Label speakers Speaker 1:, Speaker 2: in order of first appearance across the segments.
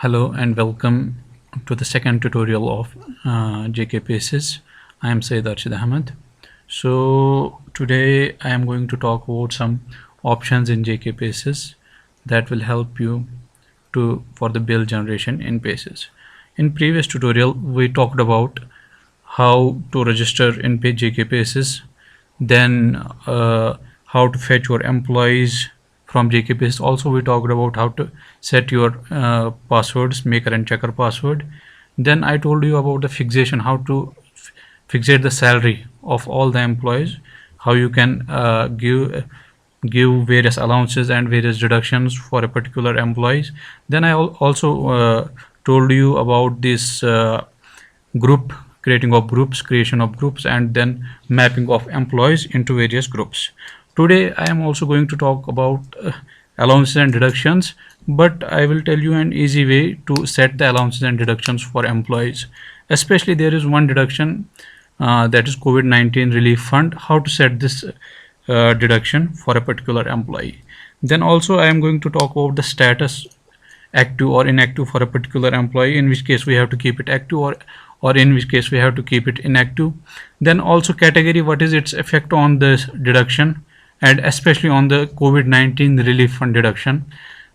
Speaker 1: Hello and welcome to the second tutorial of JK PaySys. I am Syed Arshid Ahmed. So today I am going to talk about some options in JK PaySys that will help you for the bill generation in PaySys. In previous tutorial we talked about how to register in JK PaySys, then how to fetch your employees from JK PaySys. Also we talked about how to set your passwords, maker and checker password. Then I told you about the fixation, how to fixate the salary of all the employees, how you can give various allowances and various deductions for a particular employees. Then I also told you about this creation of groups, and then mapping of employees into various groups. Today I am also going to talk about allowances and deductions, but I will tell you an easy way to set the allowances and deductions for employees. Especially there is one deduction that is Covid-19 relief fund, how to set this deduction for a particular employee. Then also I am going to talk about the status, active or inactive for a particular employee, in which case we have to keep it active, or in which case we have to keep it inactive. Then also category, what is its effect on this deduction, and especially on the Covid-19 relief fund deduction.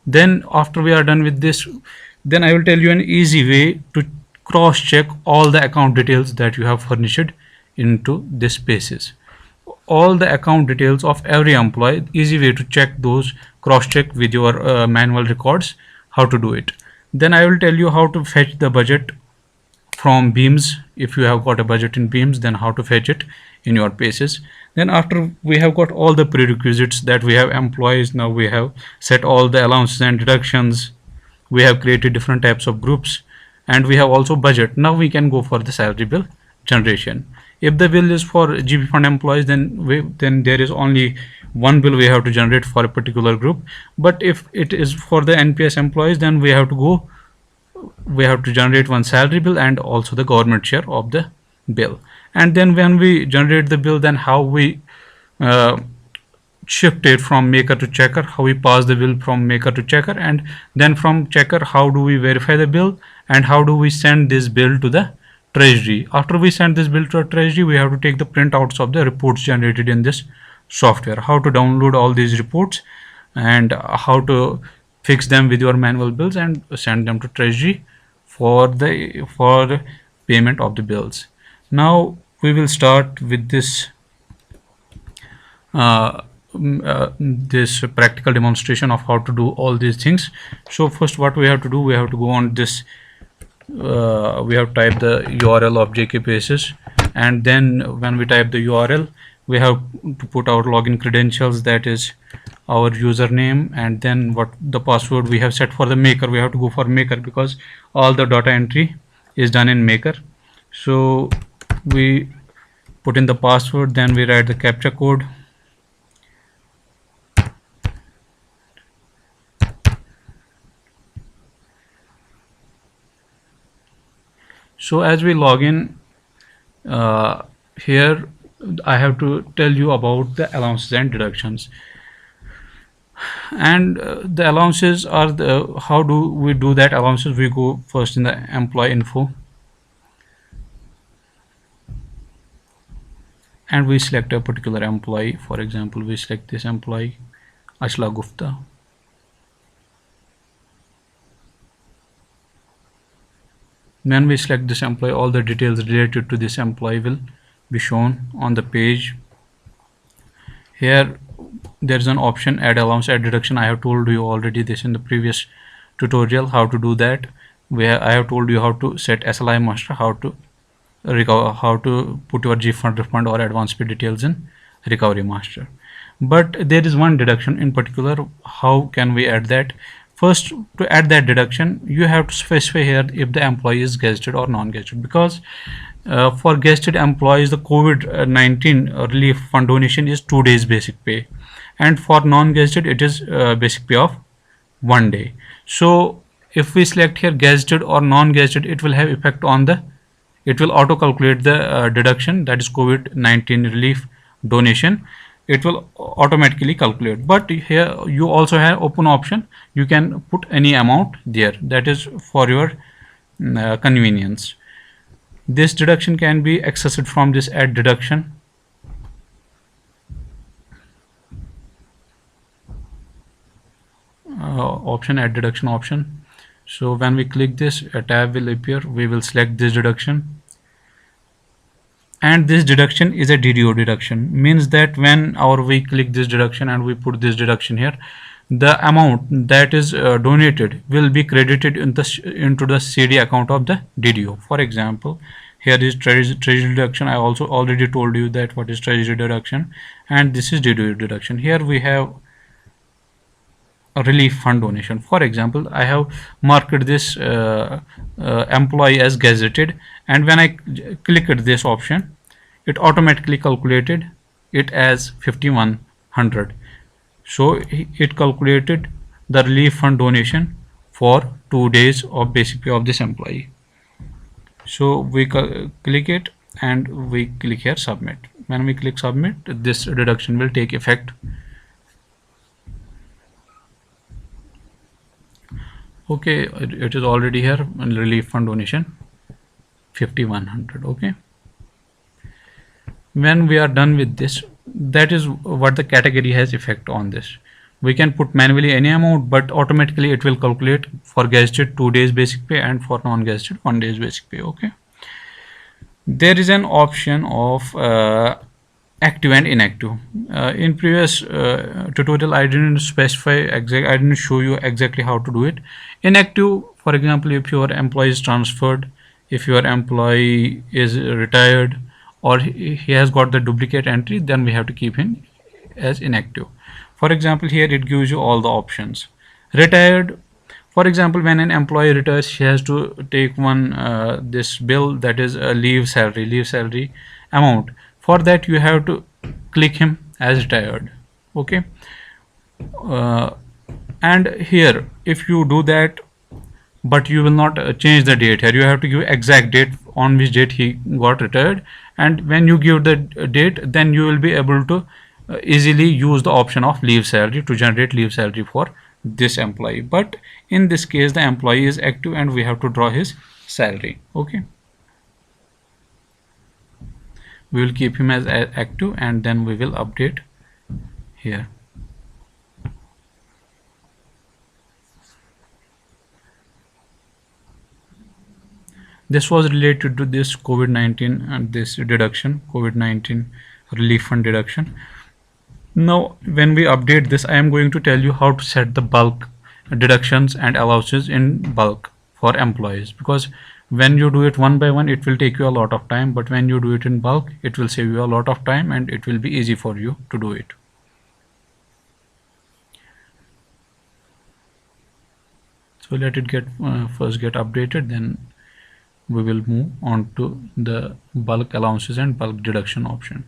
Speaker 1: Then after we are done with this, then I will tell you an easy way to cross check all the account details that you have furnished into this PaySys. All the account details of every employee, easy way to check those, cross check with your manual records, how to do it. Then I will tell you how to fetch the budget from Beams. If you have got a budget in Beams, then how to fetch it in your PaySys. Then after we have got all the prerequisites, that we have employees, now we have set all the allowances and deductions, we have created different types of groups, and we have also budget. Now we can go for the salary bill generation. If the bill is for GB fund employees, then there is only one bill we have to generate for a particular group. But if it is for the NPS employees, then we have to generate one salary bill and also the government share of the bill. And then when we generate the bill, then how we shift it from maker to checker, how we pass the bill from maker to checker, and then from checker how do we verify the bill, and how do we send this bill to the treasury. After we send this bill to a treasury, we have to take the printouts of the reports generated in this software, how to download all these reports, and how to fix them with your manual bills and send them to treasury for the payment of the bills. Now we will start with this this practical demonstration of how to do all these things. So first what we have to do, we have to go on this, we have to type the URL of JK PaySys, and then when we type the URL, we have to put our login credentials, that is our username, and then what the password we have set for the maker. We have to go for maker because all the data entry is done in maker. So we put in the password, then we write the captcha code. So as we log in, here I have to tell you about the allowances and deductions. And the allowances are how do we do that allowances? We go first in the employee info, and we select a particular employee. For example, we select this employee, Ashla Gupta. When we select this employee, all the details related to this employee will be shown on the page. Here there is an option, add allowance, add deduction. I have told you already this in the previous tutorial, how to do that. I have told you how to set SLI master, how to put your G fund refund or advance pay details in recovery master. But there is one deduction in particular. How can we add that? First, to add that deduction, you have to specify here if the employee is gazetted or non-gazetted, because for gazetted employees the Covid-19 relief fund donation is 2 days basic pay, and for non-gazetted it is basic pay of 1 day. So if we select here gazetted or non-gazetted, it will have effect on it will auto calculate the deduction, that is Covid-19 relief donation. it will automatically calculate. But here you also have open option, you can put any amount there, that is for your convenience. This deduction can be accessed from this add deduction. Option, add deduction option. So when we click this, a tab will appear, we will select this deduction, and this deduction is a DDO deduction, means that when we click this deduction and we put this deduction here, the amount that is donated will be credited into the CD account of the DDO. For example, here is treasury deduction. I also already told you that what is treasury deduction, and this is DDO deduction. Here we have a relief fund donation. For example, I have marked this employee as gazetted, and when I clicked this option, it automatically calculated it as 5100. So it calculated the relief fund donation for 2 days of basic pay of this employee. So we click it and we click here submit. When we click submit, this deduction will take effect. Okay, it is already here, relief fund donation 5100. okay, when we are done with this, that is what the category has effect on this. We can put manually any amount, but automatically it will calculate for gazetted 2 days basic pay and for non-gazetted 1 day's basic pay. Okay, there is an option of active and inactive. In previous tutorial I didn't specify I didn't show you exactly how to do it. Inactive, for example, if your employee is transferred, if your employee is retired, or he has got the duplicate entry, then we have to keep him as inactive. For example, here it gives you all the options. Retired, for example, when an employee retires, she has to take one this bill, that is a leave salary amount. For that you have to click him as retired. Okay, and here if you do that, but you will not change the date, here you have to give exact date on which date he got retired, and when you give the date, then you will be able to easily use the option of leave salary to generate leave salary for this employee. But in this case the employee is active and we have to draw his salary. Okay, we will keep him as active and then we will update here. This was related to this COVID-19 and this deduction, COVID-19 relief fund deduction. Now when we update this, I am going to tell you how to set the bulk deductions and allowances in bulk for employees, because when you do it one by one, it will take you a lot of time, but when you do it in bulk, it will save you a lot of time and it will be easy for you to do it. So let it get first get updated, then we will move on to the bulk allowances and bulk deduction options.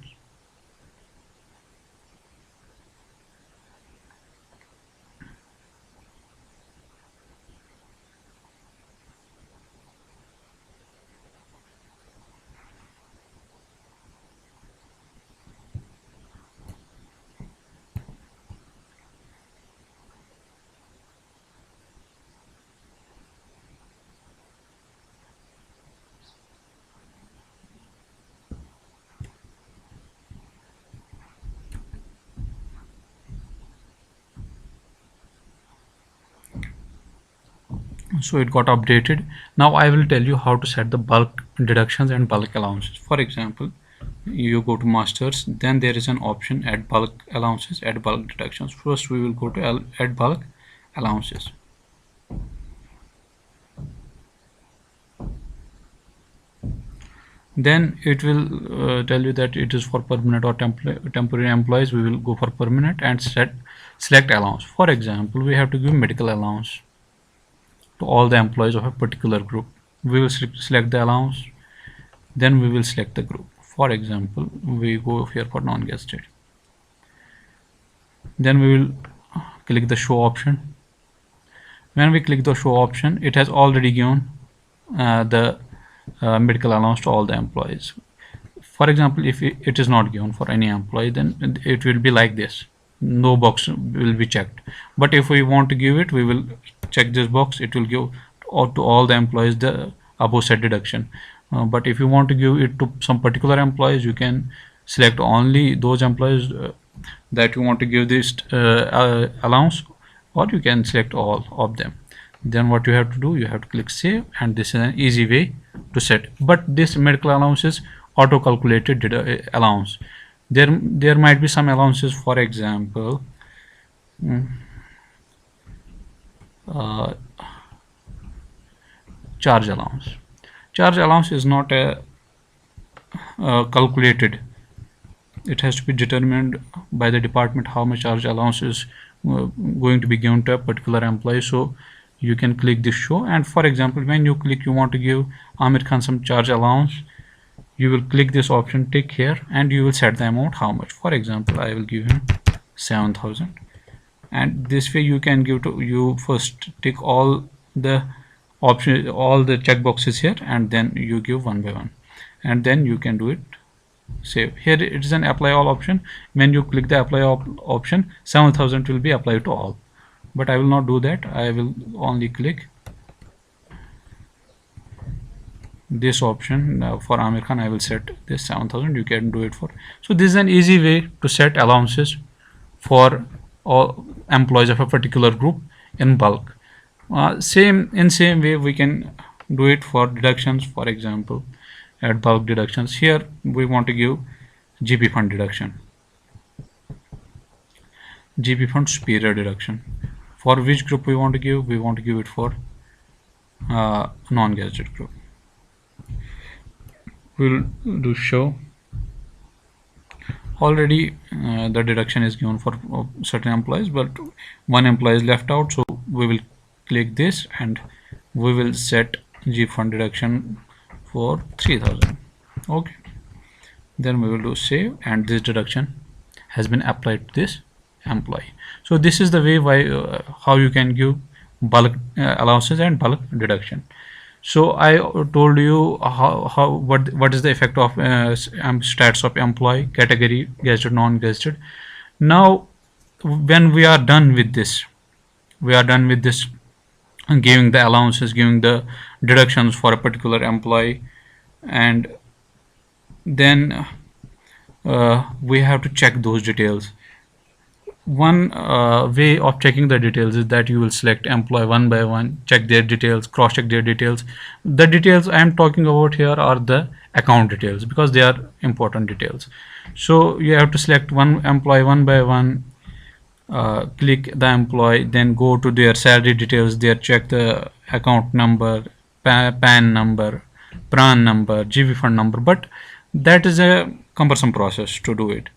Speaker 1: So it got updated. Now I will tell you how to set the bulk deductions and bulk allowances. For example, you go to masters, then there is an option add bulk allowances, add bulk deductions. First we will go to add bulk allowances. Then it will tell you that it is for permanent or temporary employees. We will go for permanent and select allowance. For example, we have to give medical allowance to all the employees of a particular group. We will select the allowance, then we will select the group. For example, we go here for non-gazetted, then we will click the show option. When we click the show option, it has already given the medical allowance to all the employees. For example, if it is not given for any employee, then it will be like this, no box will be checked. But if we want to give it, we will check this box, it will give to all the employees the above said deduction. But if you want to give it to some particular employees, you can select only those employees that you want to give this allowance, or you can select all of them. Then what you have to do, you have to click save, and this is an easy way to set. But this medical allowance is auto calculated allowance. There might be some allowances, for example, uh, charge allowance. Charge allowance is not a calculated, it has to be determined by the department how much charge allowance is going to be given to a particular employee. So you can click this show, and for example, when you click you want to give Amir Khan some charge allowance, you will click this option, tick here, and you will set the amount how much. For example, I will give him 7,000, and this way you can give to, you first tick all the option, all the check boxes here, and then you give one by one, and then you can do it. Save. Here it is an apply all option. When you click the apply option, 7,000 will be applied to all, but I will not do that. I will only click this option for Amir Khan. I will set this 7,000. You can do it for. So this is an easy way to set allowances for all employees of a particular group in bulk. Same way we can do it for deductions. For example, at bulk deductions, here we want to give GP fund deduction, GP fund superior deduction. For which group we want to give? We want to give it for non-gazetted group. We'll do show. Already the deduction is given for certain employees, but one employee is left out, so we will click this and we will set GP fund deduction for 3,000. Okay, then we will do save, and this deduction has been applied to this employee. So this is the way how you can give bulk allowances and bulk deduction. So I told you what is the effect of stats of employee, category, gazetted, non-gazetted. Now when we are done with this, giving the allowances, giving the deductions for a particular employee, and then we have to check those details. One way of checking the details is that you will select employee one by one, check their details, cross check their details. The details I am talking about here are the account details, because they are important details. So you have to select one employee one by one, click the employee, then go to their salary details, there check the account number, PAN number, PRAN number, GP fund number, but that is a cumbersome process to do it.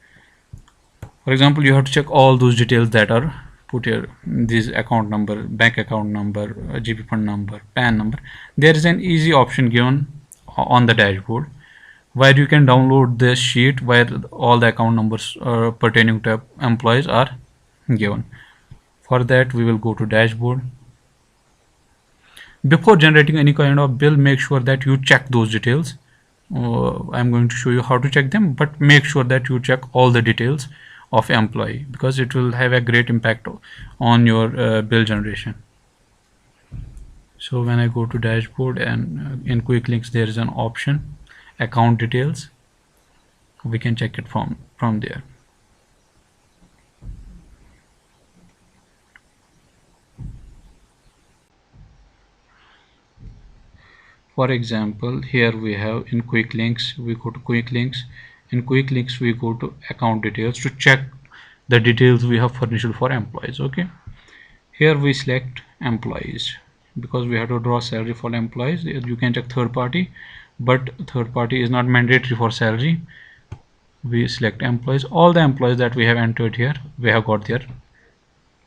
Speaker 1: For example, you have to check all those details that are put here, this account number, bank account number, GP fund number, PAN number. There is an easy option given on the dashboard where you can download this sheet where all the account numbers pertaining to employees are given. For that, we will go to dashboard. Before generating any kind of bill, make sure that you check those details. I'm going to show you how to check them, but make sure that you check all the details of employee, because it will have a great impact on your bill generation. So when I go to dashboard, and in quick links there is an option account details, we can check it from there. For example, here we have in quick links, we go to quick links. In quick links we go to account details to check the details we have furnished for employees. Okay, here we select employees because we have to draw salary for employees. You can check third party, but third party is not mandatory for salary. We select employees. All the employees that we have entered here, we have got their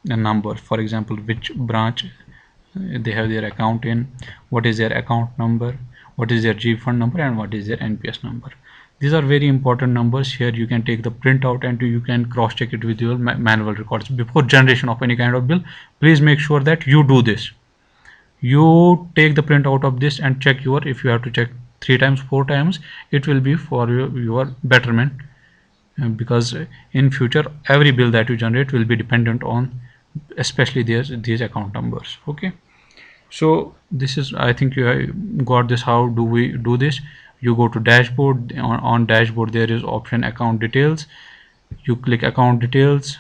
Speaker 1: number. For example, which branch they have their account in, what is their account number, what is their G fund number, and what is their NPS number. These are very important numbers. Here you can take the printout and you can cross check it with your manual records. Before generation of any kind of bill, please make sure that you do this. You take the printout of this and check if you have to check 3 times, 4 times, it will be for your betterment, because in future every bill that you generate will be dependent on especially these account numbers. Okay, so this is, I think you have got this. How do we do this? You go to dashboard. On dashboard there is option account details. You click account details.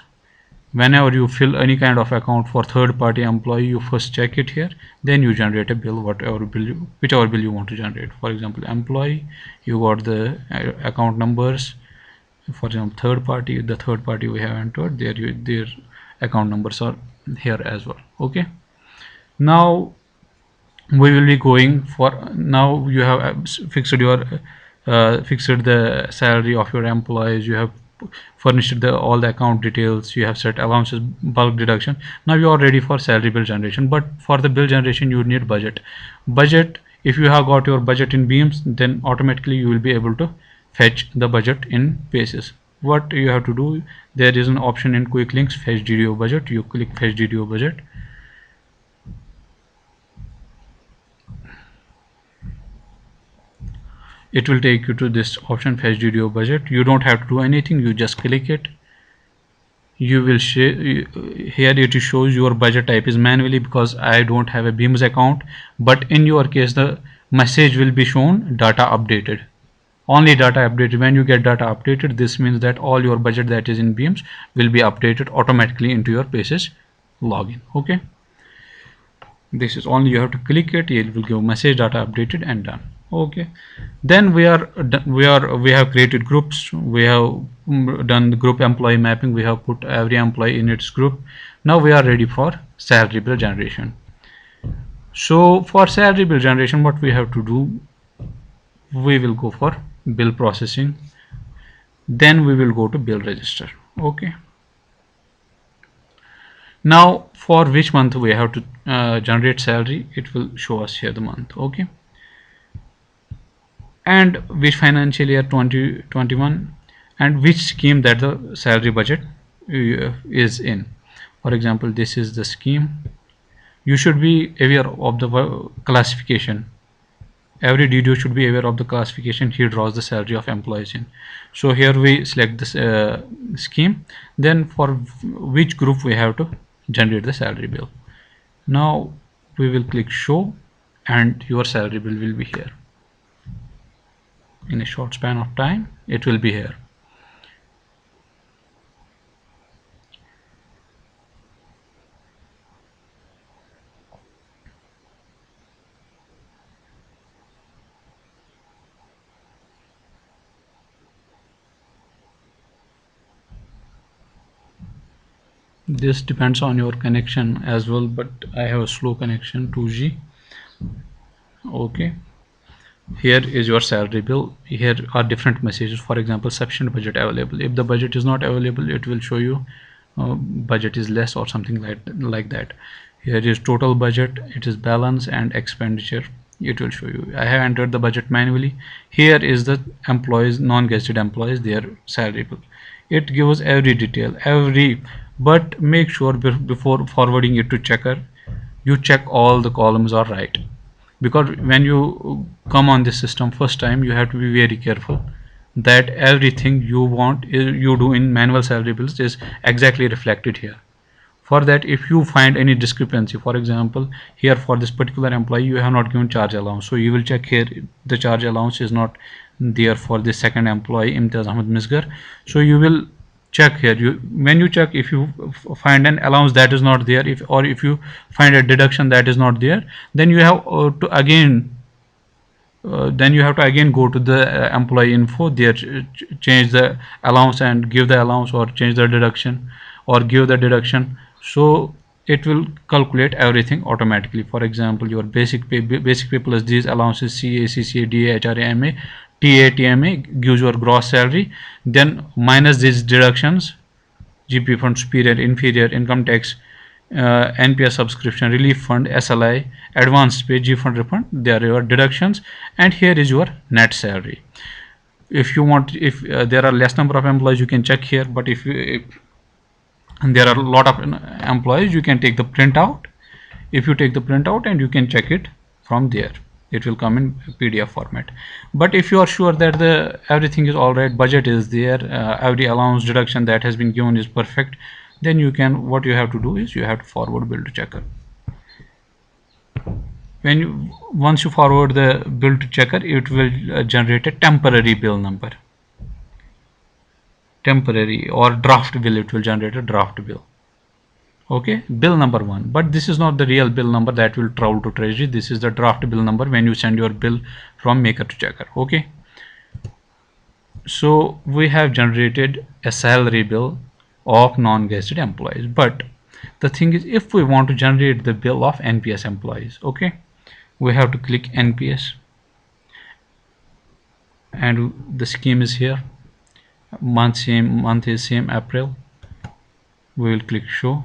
Speaker 1: Whenever you fill any kind of account for third party employee, you first check it here, then you generate a bill, whichever bill you want to generate. For example, employee, you got the account numbers. For example, third party, the third party we have entered there, their account numbers are here as well. Okay, now we will be going for, now you have fixed the salary of your employees, you have furnished all the account details, you have set allowances, bulk deduction. Now you are ready for salary bill generation. But for the bill generation you need budget. If you have got your budget in beams, then automatically you will be able to fetch the budget in PaySys. What you have to do, there is an option in quick links, fetch DDO budget. You click fetch DDO budget. It will take you to this option, fetch DDO budget. You don't have to do anything, you just click it. You will here it shows your budget type is manually, because I don't have a beams account, but in your case the message will be shown data updated, only data updated. When you get data updated, this means that all your budget that is in beams will be updated automatically into your PaySys login. Okay, this is only, you have to click it, it will give message data updated and done. Okay, then we have created groups, we have done the group employee mapping, we have put every employee in its group. Now we are ready for salary bill generation. So for salary bill generation, what we have to do, we will go for bill processing, then we will go to bill register. Okay, now for which month we have to generate salary, it will show us here the month. Okay, and which financial year, 2021, and which scheme that the salary budget is in. For example, this is the scheme. You should be aware of the classification. Every DDO should be aware of the classification he draws the salary of employees in. So here we select this scheme, then for which group we have to generate the salary bill. Now we will click show and your salary bill will be here. In a short span of time it will be here. This depends on your connection as well, but I have a slow connection, 2G. Okay, here is your salary bill. Here are different messages. For example, sufficient budget available. If the budget is not available, it will show you budget is less or something like that. Here is total budget, it is balance and expenditure, it will show you. I have entered the budget manually. Here is the employees, non-gazetted employees, their salary bill. It gives every detail, but make sure before forwarding it to checker, you check all the columns are right, because when you come on this system first time, you have to be very careful that everything you do in manual salary bills is exactly reflected here. For that, if you find any discrepancy, for example, here for this particular employee you have not given charge allowance, so you will check here the charge allowance is not there for the second employee, Imtiaz Ahmed Misgar. So you will check here, when you check, if you find an allowance that is not there, if you find a deduction that is not there, then you have to again go to the employee info there, change the allowance and give the allowance, or change the deduction or give the deduction. So it will calculate everything automatically. For example, your basic pay plus these allowances, CA, CCA, DA, HRA, MA, TA, TMA gives your gross salary, then minus these deductions, GP fund, superior, inferior, income tax, NPS subscription, relief fund, SLI, advance pay, G fund refund, there are your deductions, and here is your net salary. If you want, if there are less number of employees, you can check here, but if there are a lot of employees, you can take the printout. If you take the printout, and you can check it from there, it will come in PDF format. But if you are sure that the everything is all right, budget is there, every allowance deduction that has been given is perfect, then you can, what you have to do is you have to forward bill to checker. When you, once you forward the bill to checker, it will generate a temporary bill number, temporary or draft bill. It will generate a draft bill. Okay, bill number 1, but this is not the real bill number that will travel to treasury. This is the draft bill number when you send your bill from maker to checker. Okay, so we have generated a salary bill of non-gazetted employees, but the thing is, if we want to generate the bill of NPS employees, okay, we have to click NPS, and the scheme is here. Month is same, April. We will click show.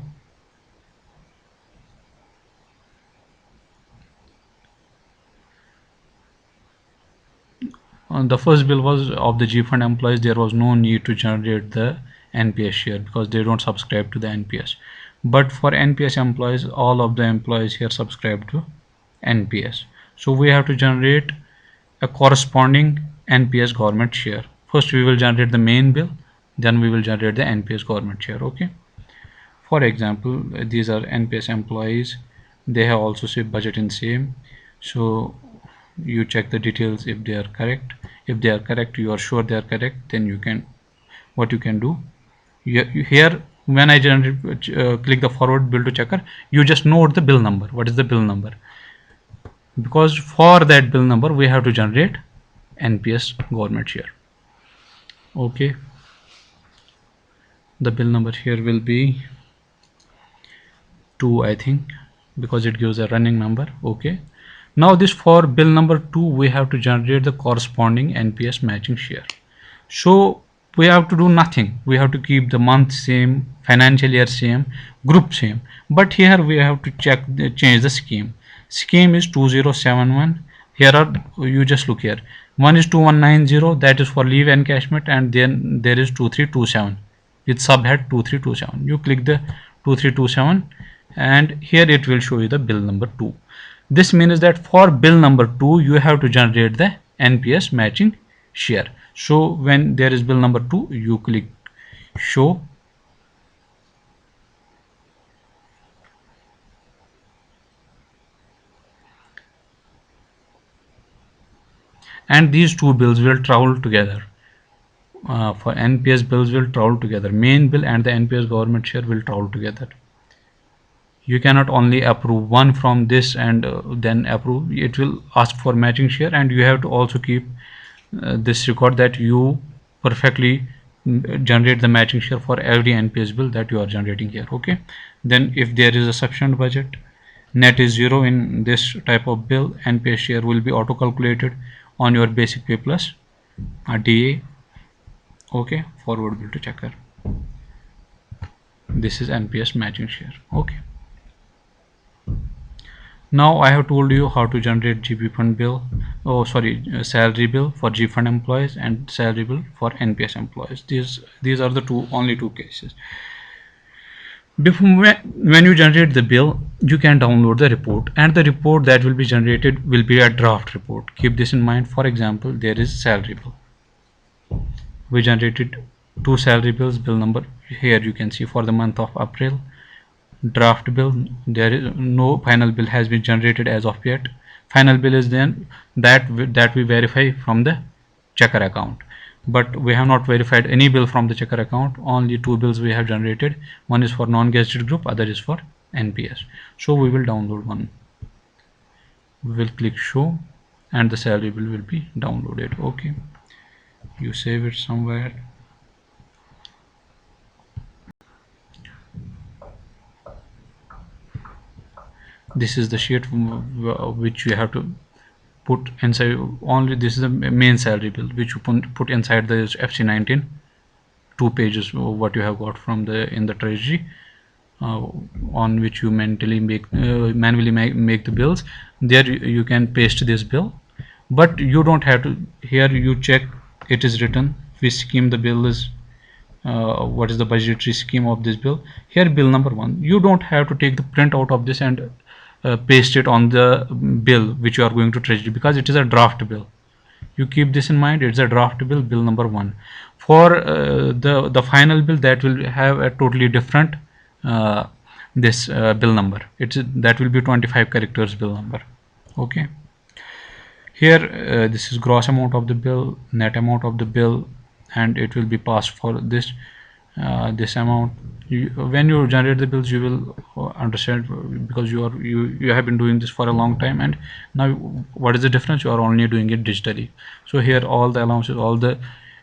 Speaker 1: The first bill was of the G fund employees. There was no need to generate the NPS share because they don't subscribe to the NPS. But for NPS employees, all of the employees here subscribe to NPS. So we have to generate a corresponding NPS government share. First we will generate the main bill, then we will generate the NPS government share. Okay, for example, these are NPS employees. They have also said budget in same, so you check the details if they are correct. If they are correct, you are sure they are correct, then you can, what you can do, here when I generate, click the forward bill to checker, you just note the bill number. What is the bill number? Because for that bill number we have to generate NPS government share. Okay, the bill number here will be 2, I think, because it gives a running number. Okay, now this, for bill number 2 we have to generate the corresponding NPS matching share. So we have to do nothing. We have to keep the month same, financial year same, group same, but here we have to change the scheme. Scheme is 2071. Here are, you just look here, one is 2190, that is for leave encashment, and then there is 2327 with subhead 2327. You click the 2327 and here it will show you the bill number 2. This means that for bill number 2 you have to generate the NPS matching share. So when there is bill number 2, you click show, and these two bills will travel together. For NPS bills will travel together. Main bill and the NPS government share will travel together. You cannot only approve one from this and then approve. It will ask for matching share, and you have to also keep this record that you perfectly generate the matching share for every NPS bill that you are generating here. Okay, then if there is a sufficient budget, net is 0 in this type of bill, NPS share will be auto calculated on your basic pay plus DA. Okay, forward bill to checker. This is NPS matching share. Okay, now I have told you how to generate GP fund bill, salary bill for G fund employees and salary bill for NPS employees. These are the only two cases. Before, when you generate the bill, you can download the report, and the report that will be generated will be a draft report. Keep this in mind. For example, there is salary bill. We generated 2 salary bills. Bill number here you can see for the month of April. Draft bill, there is no final bill has been generated as of yet. Final bill is then that we verify from the checker account, but we have not verified any bill from the checker account. Only 2 bills we have generated. One is for non-gazetted group, other is for NPS. So we will download one. We will click show and the salary bill will be downloaded. Okay, you save it somewhere. This is the sheet which you have to put inside. Only this is the main salary bill which you put inside the FC19, 2 pages what you have got from the in the treasury, on which you manually make the bills. There you can paste this bill, but you don't have to. Here you check, it is written which scheme the bill is, what is the budgetary scheme of this bill. Here bill number 1, you don't have to take the print out of this and paste it on the bill which you are going to treasury, because it is a draft bill. You keep this in mind, it's a draft bill, bill number 1. For the final bill, that will have a totally different this bill number. That will be 25 characters bill number. Okay, here this is gross amount of the bill, net amount of the bill, and it will be passed for this amount. When you generate the bills, you will understand, because you have been doing this for a long time, and now what is the difference? You are only doing it digitally. So here all the allowances,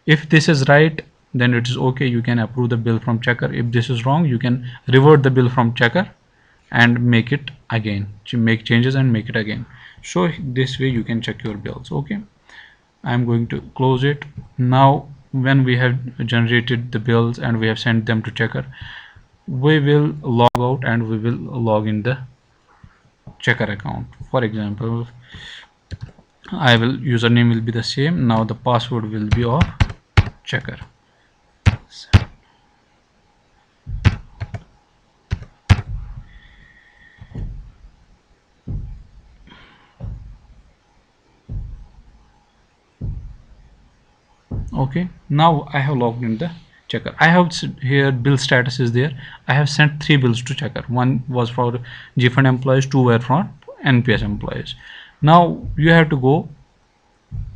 Speaker 1: if this is right, then it is okay, you can approve the bill from checker. If this is wrong, you can revert the bill from checker and make it again, to make changes and make it again. So this way you can check your bills. Okay, I'm going to close it. Now when we have generated the bills and we have sent them to checker, we will log out and we will log in the checker account. For example, username will be the same. Now the password will be of checker. Okay, now I have logged in the checker. I have here bill status is there. I have sent 3 bills to checker. One was for G fund employees, 2 were for NPS employees. Now you have to go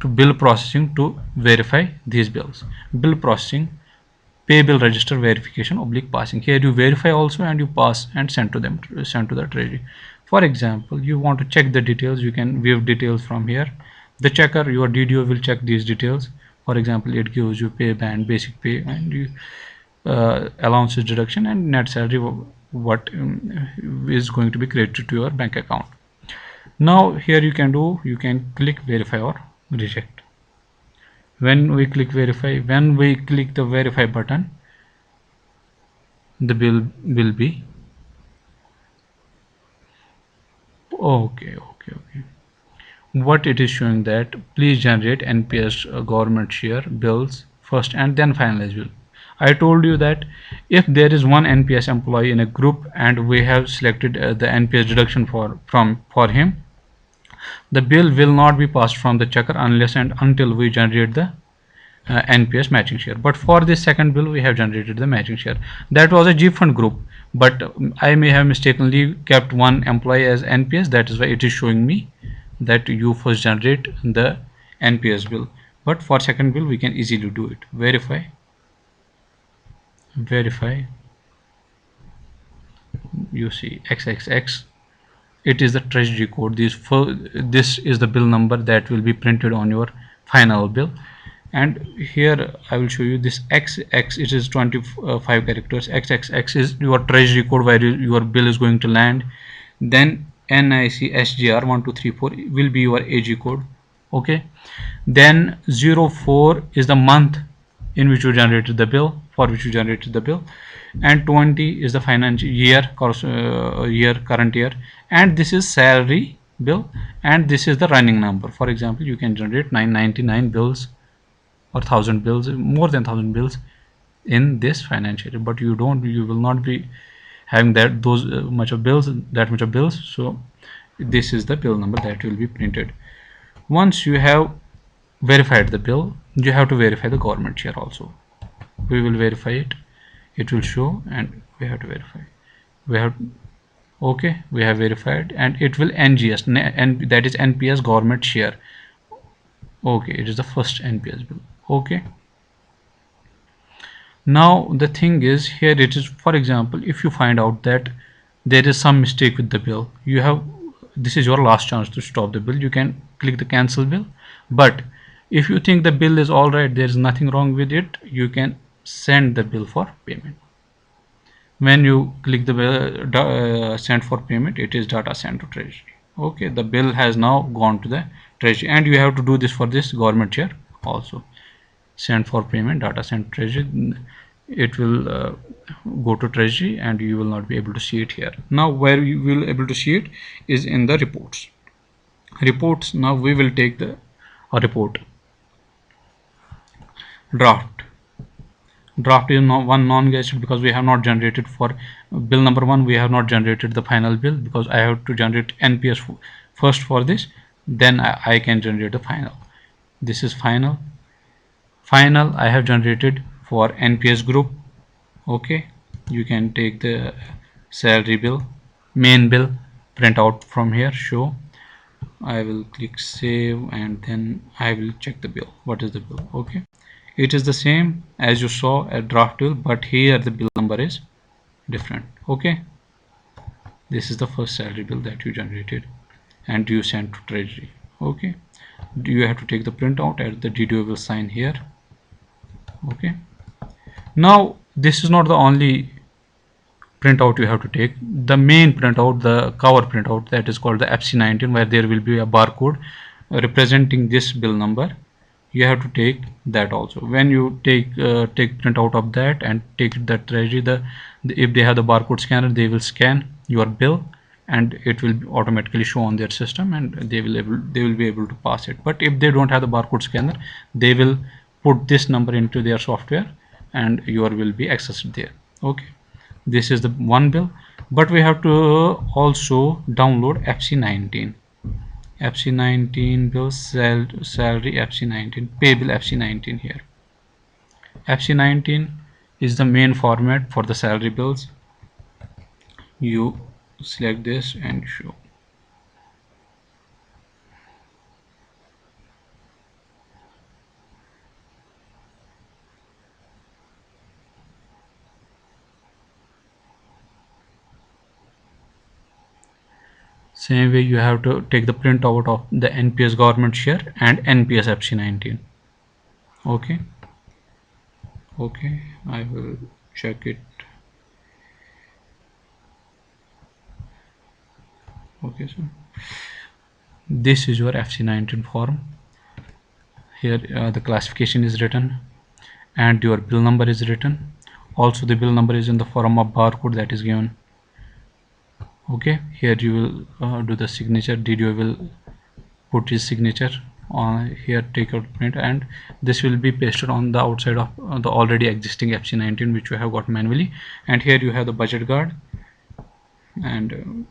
Speaker 1: to bill processing to verify these bills. Bill processing, pay bill register verification oblique passing. Here you verify also and you pass and send to them, send to the treasury. For example, you want to check the details, you can view details from here. The checker, your DDO will check these details. For example, it gives you pay band, basic pay, and you allowances deduction and net salary, what is going to be credited to your bank account. Now here you can click verify or reject. When we click the verify button, the bill will be okay. What it is showing, that please generate NPS government share bills first and then finalize bill. I told you that if there is one NPS employee in a group and we have selected the NPS deduction for him, the bill will not be passed from the checker unless and until we generate the NPS matching share. But for this second bill, we have generated the matching share. That was a G fund group, but I may have mistakenly kept one employee as NPS. That is why it is showing me that you first generate the NPS bill. But for second bill, we can easily do it. Verify. You see XXX. It is the treasury code. This is the bill number that will be printed on your final bill. And here I will show you this XX. It is 25 characters. XXX is your treasury code where your bill is going to land. Then NIC-J&K 1234 will be your AG code. Okay, then 04 is the month in which you generated the bill, and 20 is the financial year, current year, and this is salary bill, and this is the running number. For example, you can generate 999 bills or 1000 bills, more than 1000 bills in this financial year, but you will not be having that much of bills. So this is the bill number that will be printed. Once you have verified the bill, you have to verify the government share also. We will verify it. It will show, and we have to verify. We have verified, and it will NGS, and that is NPS government share. Okay, it is the first NPS bill. Okay, now the thing is, here it is. For example, if you find out that there is some mistake with the bill, this is your last chance to stop the bill. You can click the cancel bill, but if you think the bill is all right, there is nothing wrong with it, you can send the bill for payment. When you click the send for payment, it is data sent to treasury. Okay, the bill has now gone to the treasury, and you have to do this for this government share also. Send for payment, data sent treasury. It will go to treasury, and you will not be able to see it here. Now where you will able to see it is in the reports. Now we will take the report draft. Draft is one non-gazetted because we have not generated for bill number 1, we have not generated the final bill because I have to generate NPS first for this, then I can generate the final. This is final. I have generated for NPS group. Okay, you can take the salary bill, main bill, print out from here, show. I will click save and then I will check the bill. What is the bill? Okay, it is the same as you saw at draft bill, but here the bill number is different. Okay, this is the first salary bill that you generated and you sent to treasury. Okay, you have to take the printout and the DDO will sign here. Okay, now this is not the only printout you have to take. The main printout, the cover printout, that is called the FC19, where there will be a barcode representing this bill number. You have to take that also. When you take printout of that and take the treasury, if they have the barcode scanner, they will scan your bill and it will automatically show on their system and they will be able to pass it. But if they don't have the barcode scanner, they will put this number into their software and your will be accessed there. Okay, this is the one bill, but we have to also download FC19. FC19 bill, salary FC19, pay bill FC19 here. FC19 is the main format for the salary bills. You select this and show. Same way you have to take the printout of the NPS government share and NPS FC19. Okay, okay, I will check it. Okay, so this is your FC19 form. Here the classification is written and your bill number is written. Also the bill number is in the form of barcode that is given. Okay, here you will do the signature. DDO will put his signature on here, take out print, and this will be pasted on the outside of the already existing FC19 which you have got manually. And here you have the budget guard and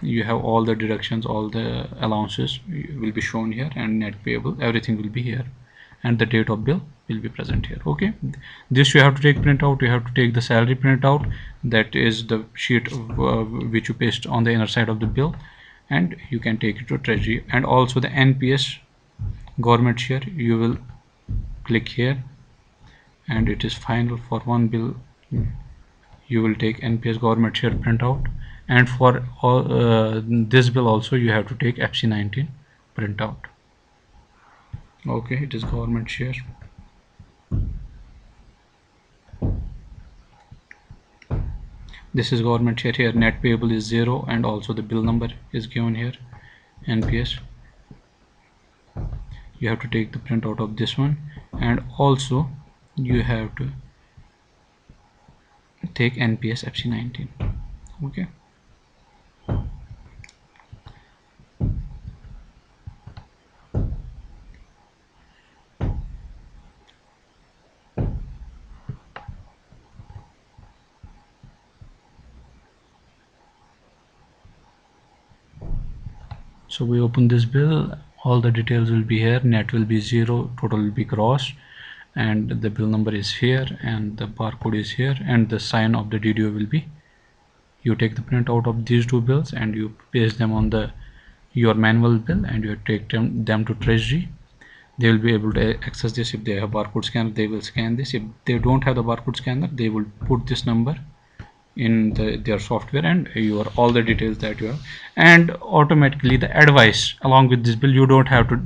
Speaker 1: you have all the deductions, all the allowances will be shown here, and net payable, everything will be here, and the date of bill will be present here. Okay, this you have to take printout. You have to take the salary printout, that is the sheet which you paste on the inner side of the bill, and you can take it to treasury. And also the NPS government share, you will click here and it is final for one bill. You will take NPS government share printout, and for all, this bill also you have to take FC19 printout. Okay, it is government share. This is government share. Here net payable is 0 and also the bill number is given here, NPS. You have to take the printout of this one, and also you have to take NPS FC19. Okay, so we open this bill. All the details will be here. Net will be 0, total will be gross, and the bill number is here and the barcode is here, and the sign of the DDO will be. You take the print out of these two bills and you paste them on the your manual bill, and you take them to treasury. They will be able to access this. If they have barcode scanner, they will scan this. If they don't have the barcode scanner, they will put this number in their software and your all the details that you have, and automatically the advice along with this bill, you don't have to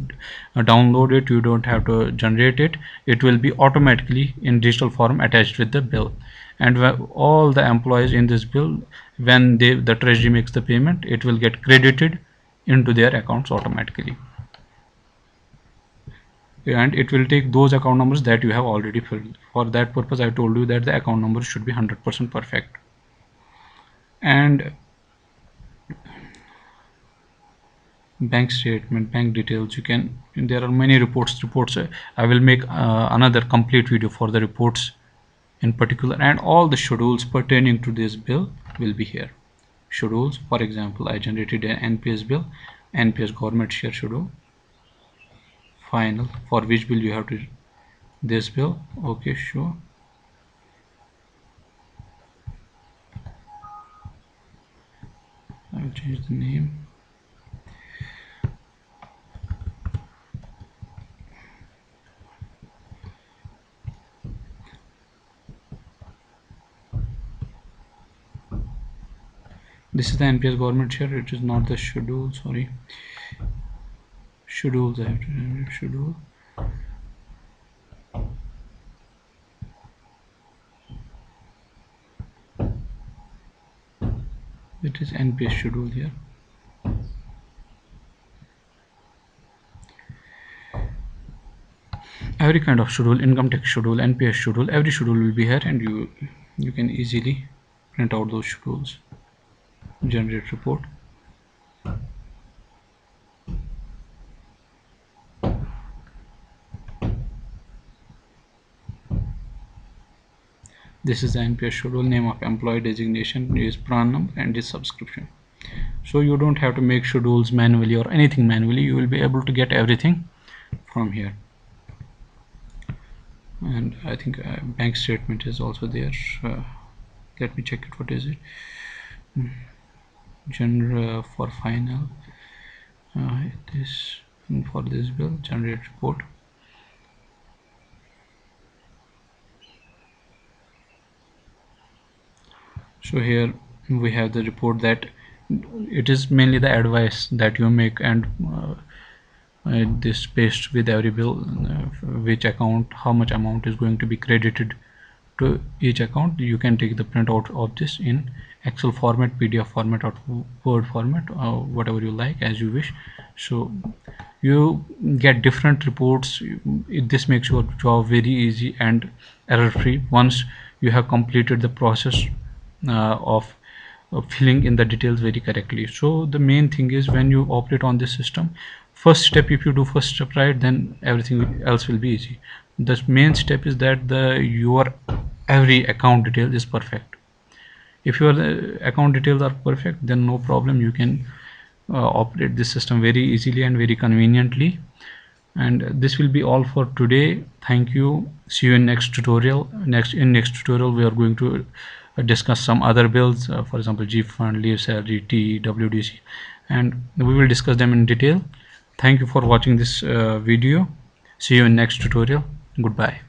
Speaker 1: download it, you don't have to generate it. It will be automatically in digital form attached with the bill, and all the employees in this bill, when the treasury makes the payment, it will get credited into their accounts automatically, and it will take those account numbers that you have already filled. For that purpose, I told you that the account number should be 100% perfect. And bank statement, bank details, you can, there are many reports. I will make another complete video for the reports in particular, and all the schedules pertaining to this bill will be here. Schedules, for example, I generated an NPS bill, NPS government share schedule, final, for which bill you have to this bill. Okay, sure. I will change the name. This is the NPS government share. It is not the schedule. Sorry, schedules. I have to generate schedule. It is NPS schedule here. Every kind of schedule, income tax schedule, NPS schedule, every schedule will be here, and you can easily print out those schedules. Generate report. This is the NPS schedule. Name of employee, designation is PRAN number, and is subscription. So you don't have to make schedules manually or anything manually. You will be able to get everything from here. And I think bank statement is also there. Let me check it. What is it? General for final. This for this bill. Generate report. So here we have the report that it is mainly the advice that you make, and this paste with every bill, which account, how much amount is going to be credited to each account. You can take the printout of this in Excel format, PDF format, or Word format, whatever you like, as you wish. So you get different reports. This makes your job very easy and error free once you have completed the process of filling in the details very correctly. So the main thing is, when you operate on this system, first step, if you do first step right, then everything else will be easy. The main step is that your every account detail is perfect. If your account details are perfect, then no problem, you can operate this system very easily and very conveniently. And this will be all for today. Thank you. See you in next tutorial. Next tutorial we are going to discuss some other bills, for example G fund, leave salary, T, WDC, and we will discuss them in detail. Thank you for watching this video. See you in next tutorial. Goodbye.